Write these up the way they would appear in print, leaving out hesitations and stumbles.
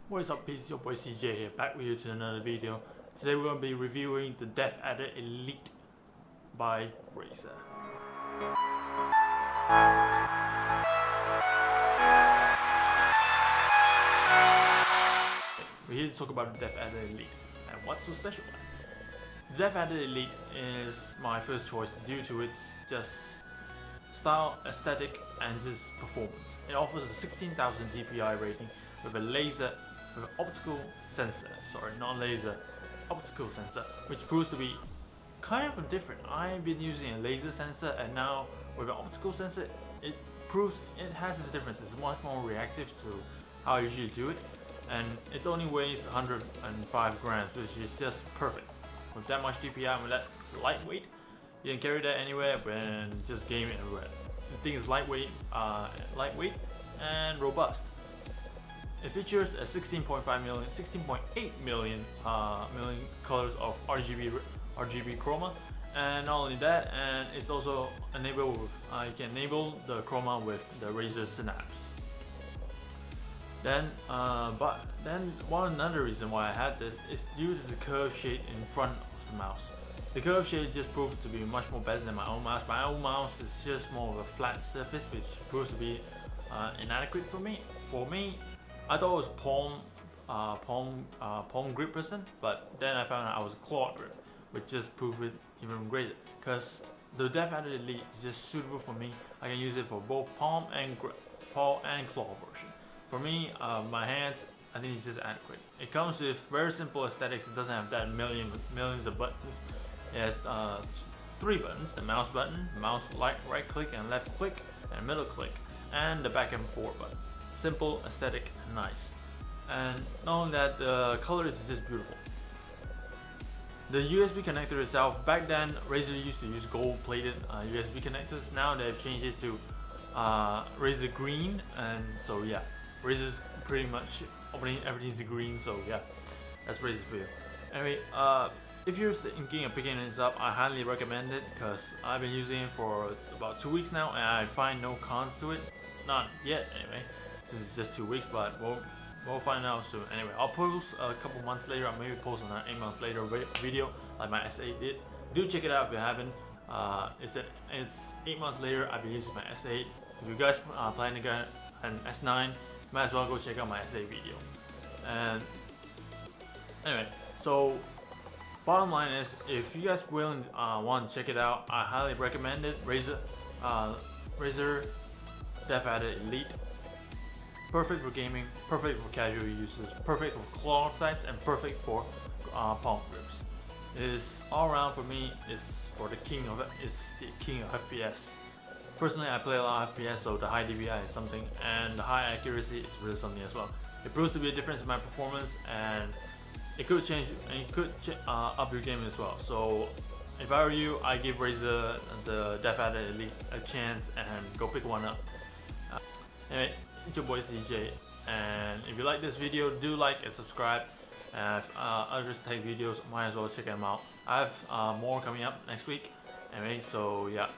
What is up, peeps? It's your boy CJ here, back with you to another video. Today we're going to be reviewing the Deathadder Elite by Razer. We're here to talk about the Deathadder Elite and what's so special about it. The Deathadder Elite is my first choice due to its just style, aesthetic, and just performance. It offers a 16,000 DPI rating with a laser. With an optical sensor, optical sensor, which proves to be kind of different. I've been using a laser sensor, and now with an optical sensor, it proves it has its difference. It's much more reactive to how I usually do it, and it only weighs 105 grams, which is just perfect. With that much DPI and with that lightweight, you can carry that anywhere and just game it everywhere. The thing is lightweight and robust. It features a 16.8 million colors of RGB chroma, and not only that, and it's also enabled with you can enable the chroma with the Razer Synapse. Then, another reason why I had this is due to the curved shade in front of the mouse. The curved shade just proves to be much more better than my own mouse. My own mouse is just more of a flat surface, which proves to be inadequate for me. I thought it was palm grip person, but then I found out I was a claw grip, which just proved it even greater. Because the Deathadder Elite is just suitable for me. I can use it for both palm and claw version. For me, my hands, I think it's just adequate. It comes with very simple aesthetics. It doesn't have that millions of buttons. It has 3 buttons: the mouse button, mouse right click and left click, and middle click, and the back and forth button. Simple, aesthetic, and nice. And not only that, the colors is just beautiful. The USB connector itself, back then Razer used to use gold-plated USB connectors. Now they've changed it to Razer green, and so yeah, Razer's pretty much everything's green. So yeah, that's Razer for you. Anyway, if you're thinking of picking this up, I highly recommend it because I've been using it for about 2 weeks now, and I find no cons to it. Not yet, anyway. Since it's just 2 weeks, but we'll find out soon. Anyway, I'll post a couple months later, or maybe post on an 8 months later video like my S8 did. Do check it out if you haven't. It's 8 months later. I've been using my S8. If you guys plan to get an S9, might as well go check out my S8 video. And anyway, so bottom line is, if you guys want to check it out, I highly recommend it. Razer Deathadder Elite. Perfect for gaming, perfect for casual users, perfect for claw types, and perfect for palm grips. It is all around for me. It's the king of FPS. Personally, I play a lot of FPS, so the high DPI is something, and the high accuracy is really something as well. It proves to be a difference in my performance, and it could change, and it could up your game as well. So if I were you, I give Razer the Deathadder Elite a chance and go pick one up. Anyway, it's your boy CJ, and if you like this video, do like and subscribe. And others take videos, might as well check them out. I have more coming up next week. Anyway, so yeah,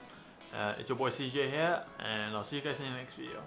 it's your boy CJ here, and I'll see you guys in the next video.